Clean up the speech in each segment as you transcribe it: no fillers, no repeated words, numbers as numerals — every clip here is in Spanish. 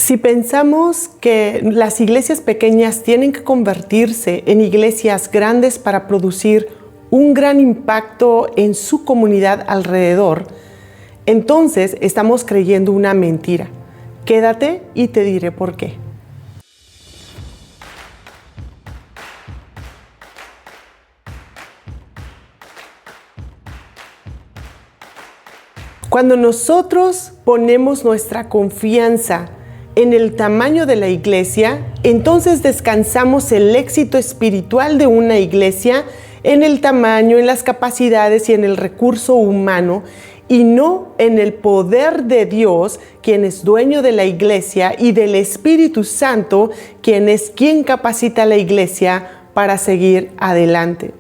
Si pensamos que las iglesias pequeñas tienen que convertirse en iglesias grandes para producir un gran impacto en su comunidad alrededor, entonces estamos creyendo una mentira. Quédate y te diré por qué. Cuando nosotros ponemos nuestra confianza en el tamaño de la iglesia, entonces descansamos el éxito espiritual de una iglesia en el tamaño, en las capacidades y en el recurso humano, y no en el poder de Dios, quien es dueño de la iglesia, y del Espíritu Santo, quien capacita a la iglesia para seguir adelante.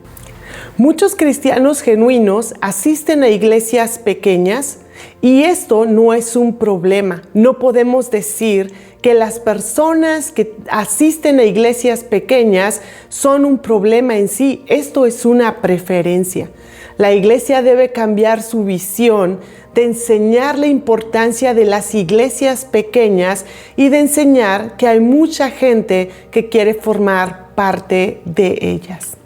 Muchos cristianos genuinos asisten a iglesias pequeñas y esto no es un problema. No podemos decir que las personas que asisten a iglesias pequeñas son un problema en sí. Esto es una preferencia. La iglesia debe cambiar su visión de enseñar la importancia de las iglesias pequeñas y de enseñar que hay mucha gente que quiere formar parte de ellas.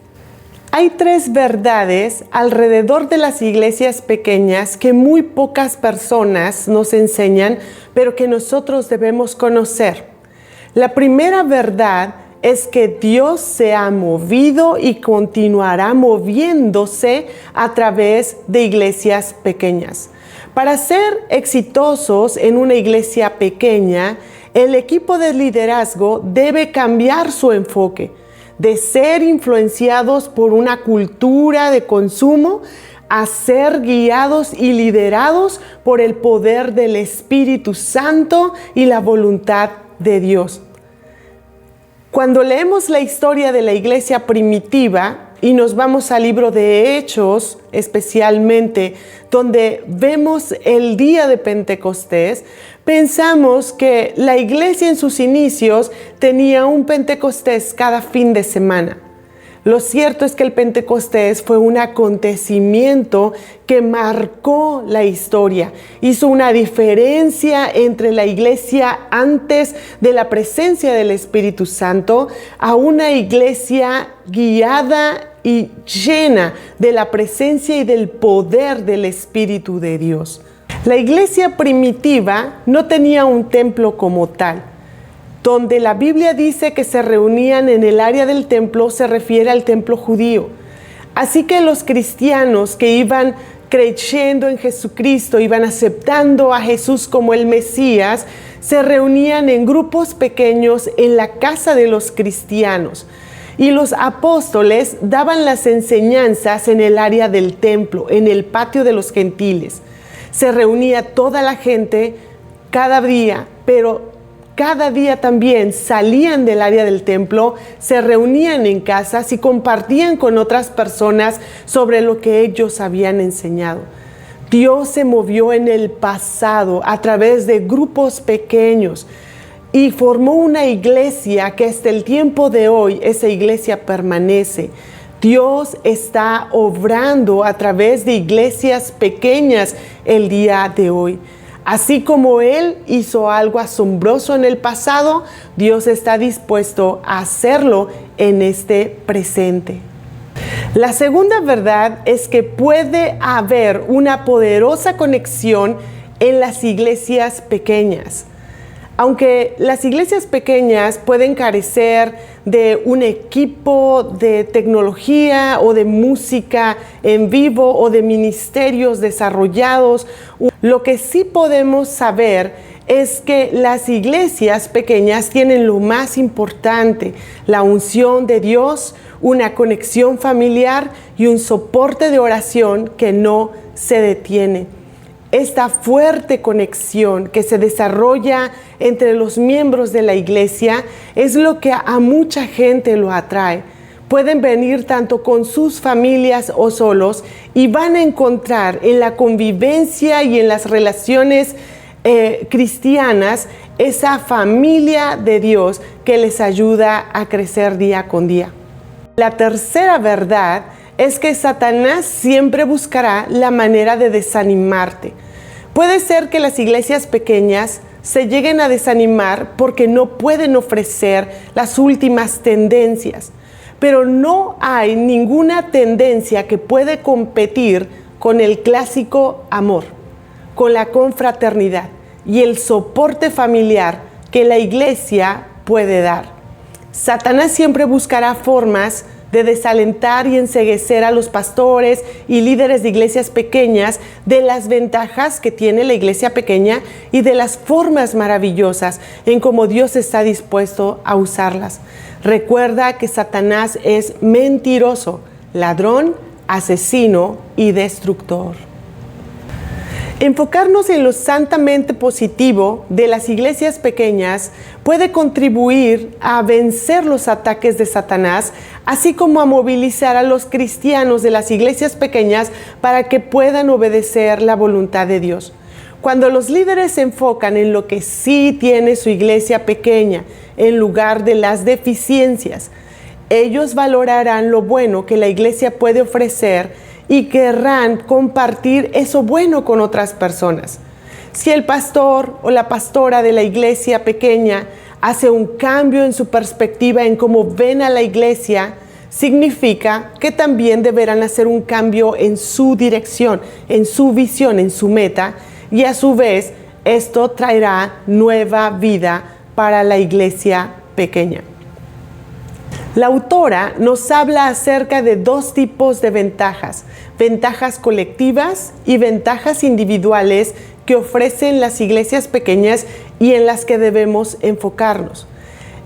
Hay 3 verdades alrededor de las iglesias pequeñas que muy pocas personas nos enseñan, pero que nosotros debemos conocer. La primera verdad es que Dios se ha movido y continuará moviéndose a través de iglesias pequeñas. Para ser exitosos en una iglesia pequeña, el equipo de liderazgo debe cambiar su enfoque de ser influenciados por una cultura de consumo a ser guiados y liderados por el poder del Espíritu Santo y la voluntad de Dios. Cuando leemos la historia de la iglesia primitiva y nos vamos al libro de Hechos, especialmente, donde vemos el día de Pentecostés, pensamos que la iglesia en sus inicios tenía un Pentecostés cada fin de semana. Lo cierto es que el Pentecostés fue un acontecimiento que marcó la historia. Hizo una diferencia entre la iglesia antes de la presencia del Espíritu Santo a una iglesia guiada y llena de la presencia y del poder del Espíritu de Dios. La iglesia primitiva no tenía un templo como tal. Donde la Biblia dice que se reunían en el área del templo, se refiere al templo judío. Así que los cristianos que iban creyendo en Jesucristo, iban aceptando a Jesús como el Mesías, se reunían en grupos pequeños en la casa de los cristianos. Y los apóstoles daban las enseñanzas en el área del templo, en el patio de los gentiles. Se reunía toda la gente cada día, pero cada día también salían del área del templo, se reunían en casas y compartían con otras personas sobre lo que ellos habían enseñado. Dios se movió en el pasado a través de grupos pequeños y formó una iglesia que hasta el tiempo de hoy esa iglesia permanece. Dios está obrando a través de iglesias pequeñas el día de hoy. Así como Él hizo algo asombroso en el pasado, Dios está dispuesto a hacerlo en este presente. La segunda verdad es que puede haber una poderosa conexión en las iglesias pequeñas. Aunque las iglesias pequeñas pueden carecer de un equipo de tecnología o de música en vivo o de ministerios desarrollados, lo que sí podemos saber es que las iglesias pequeñas tienen lo más importante: la unción de Dios, una conexión familiar y un soporte de oración que no se detiene. Esta fuerte conexión que se desarrolla entre los miembros de la iglesia es lo que a mucha gente lo atrae. Pueden venir tanto con sus familias o solos y van a encontrar en la convivencia y en las relaciones cristianas esa familia de Dios que les ayuda a crecer día con día. La tercera verdad es que Satanás siempre buscará la manera de desanimarte. Puede ser que las iglesias pequeñas se lleguen a desanimar porque no pueden ofrecer las últimas tendencias. Pero no hay ninguna tendencia que puede competir con el clásico amor, con la confraternidad y el soporte familiar que la iglesia puede dar. Satanás siempre buscará formas de desalentar y enceguecer a los pastores y líderes de iglesias pequeñas de las ventajas que tiene la iglesia pequeña y de las formas maravillosas en cómo Dios está dispuesto a usarlas. Recuerda que Satanás es mentiroso, ladrón, asesino y destructor. Enfocarnos en lo santamente positivo de las iglesias pequeñas puede contribuir a vencer los ataques de Satanás, así como a movilizar a los cristianos de las iglesias pequeñas para que puedan obedecer la voluntad de Dios. Cuando los líderes se enfocan en lo que sí tiene su iglesia pequeña, en lugar de las deficiencias, ellos valorarán lo bueno que la iglesia puede ofrecer y querrán compartir eso bueno con otras personas. Si el pastor o la pastora de la iglesia pequeña hace un cambio en su perspectiva en cómo ven a la iglesia, significa que también deberán hacer un cambio en su dirección, en su visión, en su meta, y a su vez esto traerá nueva vida para la iglesia pequeña. La autora nos habla acerca de dos tipos de ventajas colectivas y ventajas individuales que ofrecen las iglesias pequeñas y en las que debemos enfocarnos.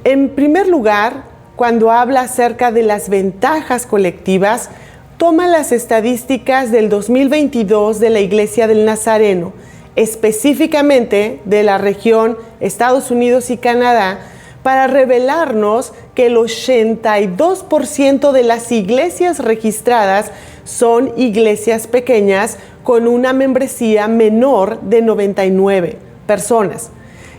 En primer lugar, cuando habla acerca de las ventajas colectivas, toma las estadísticas del 2022 de la Iglesia del Nazareno, específicamente de la región Estados Unidos y Canadá, para revelarnos que el 82% de las iglesias registradas son iglesias pequeñas con una membresía menor de 99 personas.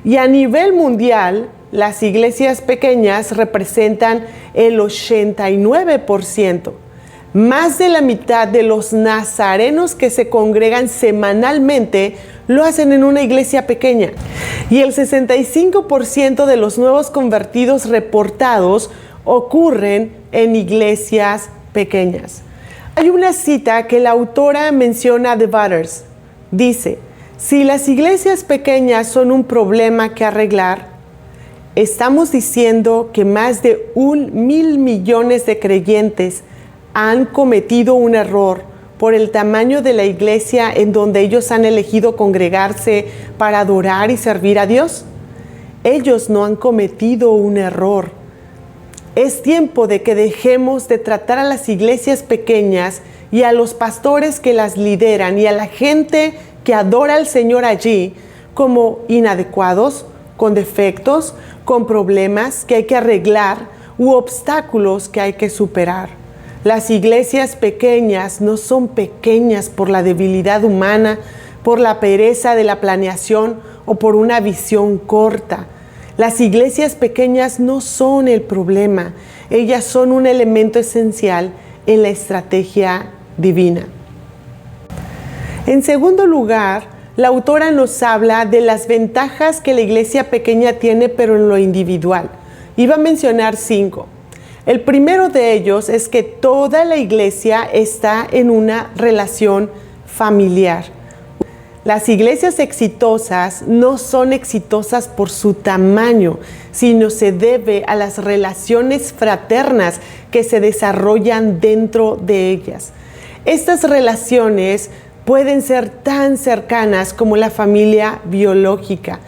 Y a nivel mundial, las iglesias pequeñas representan el 89%. Más de la mitad de los nazarenos que se congregan semanalmente lo hacen en una iglesia pequeña. Y el 65% de los nuevos convertidos reportados ocurren en iglesias pequeñas. Hay una cita que la autora menciona de Butters. Dice, si las iglesias pequeñas son un problema que arreglar, estamos diciendo que más de 1,000 millones de creyentes han cometido un error por el tamaño de la iglesia en donde ellos han elegido congregarse para adorar y servir a Dios. Ellos no han cometido un error. Es tiempo de que dejemos de tratar a las iglesias pequeñas y a los pastores que las lideran y a la gente que adora al Señor allí como inadecuados, con defectos, con problemas que hay que arreglar u obstáculos que hay que superar. Las iglesias pequeñas no son pequeñas por la debilidad humana, por la pereza de la planeación o por una visión corta. Las iglesias pequeñas no son el problema, ellas son un elemento esencial en la estrategia divina. En segundo lugar, la autora nos habla de las ventajas que la iglesia pequeña tiene, pero en lo individual. Iba a mencionar 5. El primero de ellos es que toda la iglesia está en una relación familiar. Las iglesias exitosas no son exitosas por su tamaño, sino se debe a las relaciones fraternas que se desarrollan dentro de ellas. Estas relaciones pueden ser tan cercanas como la familia biológica.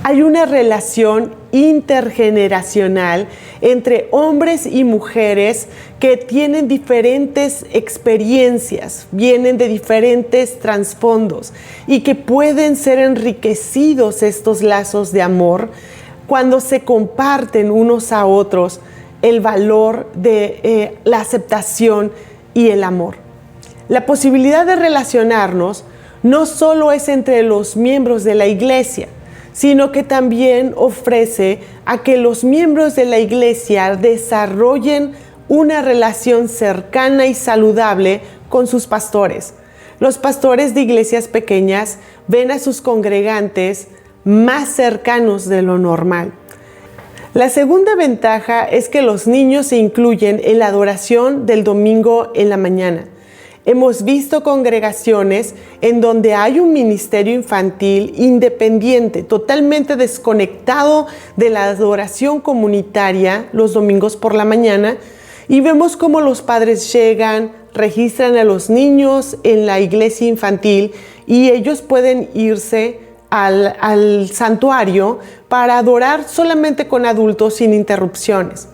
Hay una relación intergeneracional entre hombres y mujeres que tienen diferentes experiencias, vienen de diferentes trasfondos y que pueden ser enriquecidos estos lazos de amor cuando se comparten unos a otros el valor de la aceptación y el amor. La posibilidad de relacionarnos no solo es entre los miembros de la iglesia, sino que también ofrece a que los miembros de la iglesia desarrollen una relación cercana y saludable con sus pastores. Los pastores de iglesias pequeñas ven a sus congregantes más cercanos de lo normal. La segunda ventaja es que los niños se incluyen en la adoración del domingo en la mañana. Hemos visto congregaciones en donde hay un ministerio infantil independiente, totalmente desconectado de la adoración comunitaria los domingos por la mañana, y vemos cómo los padres llegan, registran a los niños en la iglesia infantil y ellos pueden irse al santuario para adorar solamente con adultos sin interrupciones.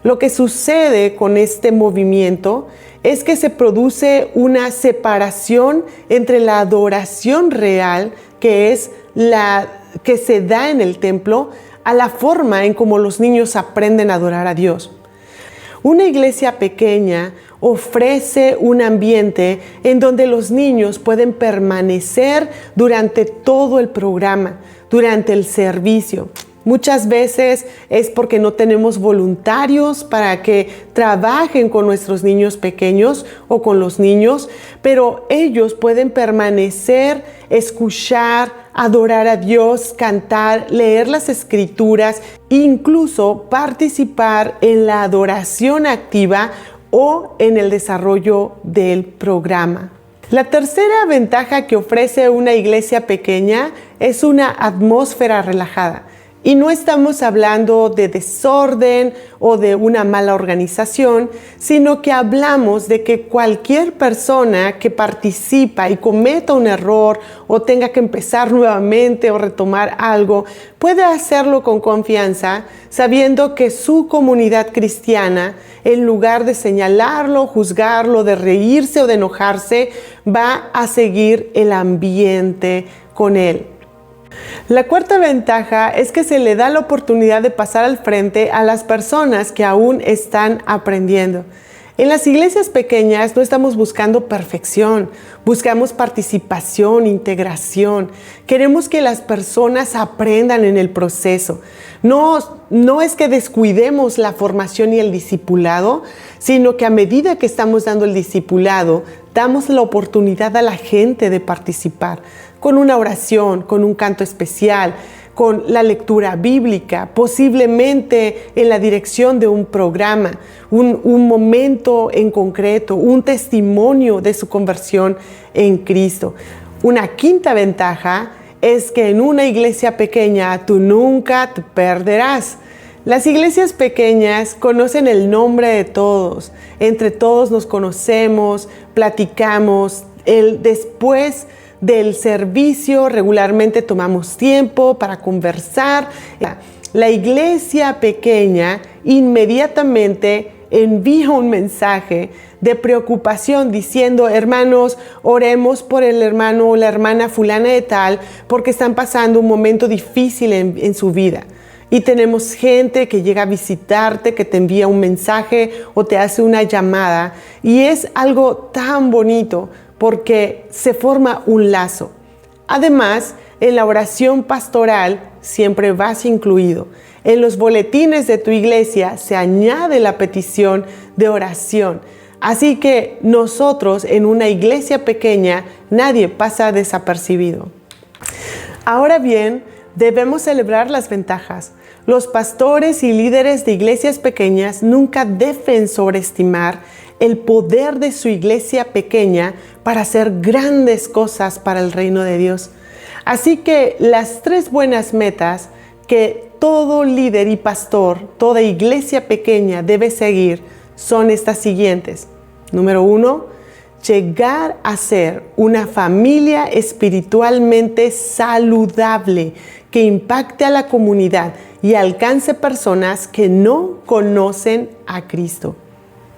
Lo que sucede con este movimiento es que se produce una separación entre la adoración real, que es la que se da en el templo, a la forma en cómo los niños aprenden a adorar a Dios. Una iglesia pequeña ofrece un ambiente en donde los niños pueden permanecer durante todo el programa, durante el servicio. Muchas veces es porque no tenemos voluntarios para que trabajen con nuestros niños pequeños o con los niños, pero ellos pueden permanecer, escuchar, adorar a Dios, cantar, leer las escrituras, incluso participar en la adoración activa o en el desarrollo del programa. La tercera ventaja que ofrece una iglesia pequeña es una atmósfera relajada. Y no estamos hablando de desorden o de una mala organización, sino que hablamos de que cualquier persona que participa y cometa un error o tenga que empezar nuevamente o retomar algo, puede hacerlo con confianza, sabiendo que su comunidad cristiana, en lugar de señalarlo, juzgarlo, de reírse o de enojarse, va a seguir el ambiente con él. La cuarta ventaja es que se le da la oportunidad de pasar al frente a las personas que aún están aprendiendo. En las iglesias pequeñas no estamos buscando perfección, buscamos participación, integración. Queremos que las personas aprendan en el proceso. No es que descuidemos la formación y el discipulado, sino que a medida que estamos dando el discipulado, damos la oportunidad a la gente de participar con una oración, con un canto especial, con la lectura bíblica, posiblemente en la dirección de un programa, un momento en concreto, un testimonio de su conversión en Cristo. Una quinta ventaja es que en una iglesia pequeña tú nunca te perderás. Las iglesias pequeñas conocen el nombre de todos, entre todos nos conocemos, platicamos, después del servicio regularmente tomamos tiempo para conversar. La iglesia pequeña inmediatamente envía un mensaje de preocupación diciendo: hermanos, oremos por el hermano o la hermana fulana de tal porque están pasando un momento difícil en su vida. Y tenemos gente que llega a visitarte, que te envía un mensaje o te hace una llamada, y es algo tan bonito porque se forma un lazo. Además, en la oración pastoral siempre vas incluido. En los boletines de tu iglesia se añade la petición de oración. Así que nosotros en una iglesia pequeña nadie pasa desapercibido. Ahora bien, debemos celebrar las ventajas. Los pastores y líderes de iglesias pequeñas nunca deben sobreestimar el poder de su iglesia pequeña para hacer grandes cosas para el reino de Dios. Así que las 3 buenas metas que todo líder y pastor, toda iglesia pequeña debe seguir son estas siguientes. Número 1, llegar a ser una familia espiritualmente saludable que impacte a la comunidad y alcance personas que no conocen a Cristo.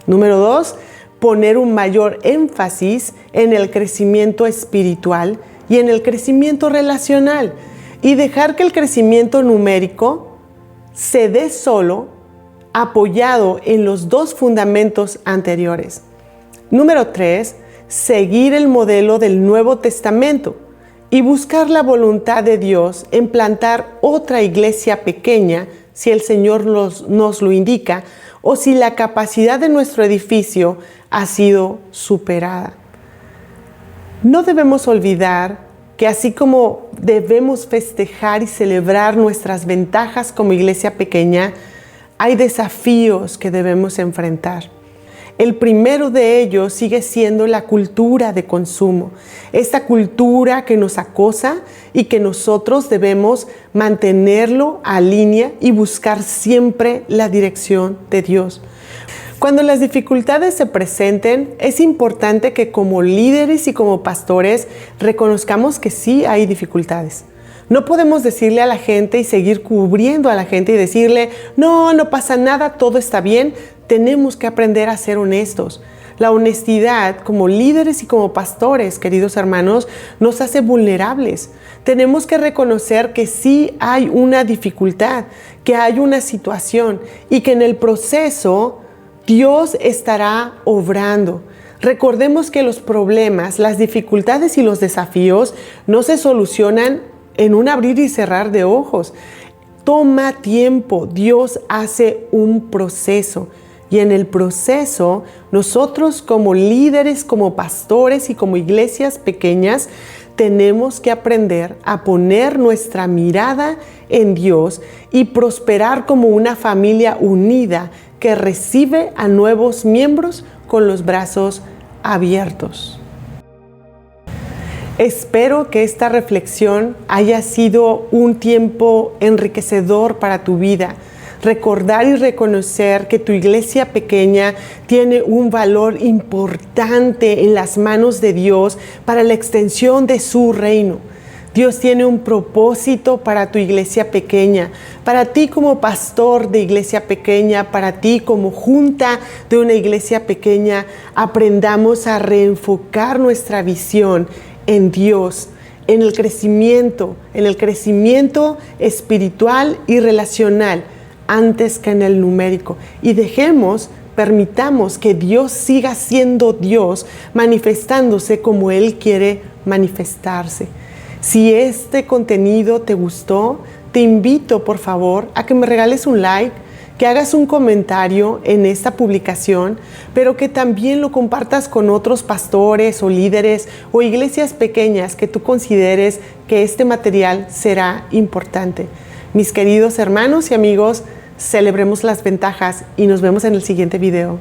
Número 2, poner un mayor énfasis en el crecimiento espiritual y en el crecimiento relacional y dejar que el crecimiento numérico se dé solo apoyado en los 2 fundamentos anteriores. Número 3, seguir el modelo del Nuevo Testamento y buscar la voluntad de Dios en plantar otra iglesia pequeña si el Señor nos lo indica o si la capacidad de nuestro edificio ha sido superada. No debemos olvidar que así como debemos festejar y celebrar nuestras ventajas como iglesia pequeña, hay desafíos que debemos enfrentar. El primero de ellos sigue siendo la cultura de consumo, esta cultura que nos acosa y que nosotros debemos mantenerlo a línea y buscar siempre la dirección de Dios. Cuando las dificultades se presenten, es importante que como líderes y como pastores reconozcamos que sí hay dificultades. No podemos decirle a la gente y seguir cubriendo a la gente y decirle, no pasa nada, todo está bien. Tenemos que aprender a ser honestos. La honestidad como líderes y como pastores, queridos hermanos, nos hace vulnerables. Tenemos que reconocer que sí hay una dificultad, que hay una situación y que en el proceso Dios estará obrando. Recordemos que los problemas, las dificultades y los desafíos no se solucionan en un abrir y cerrar de ojos. Toma tiempo. Dios hace un proceso. Y en el proceso, nosotros como líderes, como pastores y como iglesias pequeñas, tenemos que aprender a poner nuestra mirada en Dios y prosperar como una familia unida que recibe a nuevos miembros con los brazos abiertos. Espero que esta reflexión haya sido un tiempo enriquecedor para tu vida. Recordar y reconocer que tu iglesia pequeña tiene un valor importante en las manos de Dios para la extensión de su reino. Dios tiene un propósito para tu iglesia pequeña, para ti como pastor de iglesia pequeña, para ti como junta de una iglesia pequeña. Aprendamos a reenfocar nuestra visión en Dios, en el crecimiento espiritual y relacional, antes que en el numérico. Y permitamos que Dios siga siendo Dios, manifestándose como Él quiere manifestarse. Si este contenido te gustó, te invito por favor a que me regales un like, que hagas un comentario en esta publicación, pero que también lo compartas con otros pastores o líderes o iglesias pequeñas que tú consideres que este material será importante. Mis queridos hermanos y amigos, celebremos las ventajas y nos vemos en el siguiente video.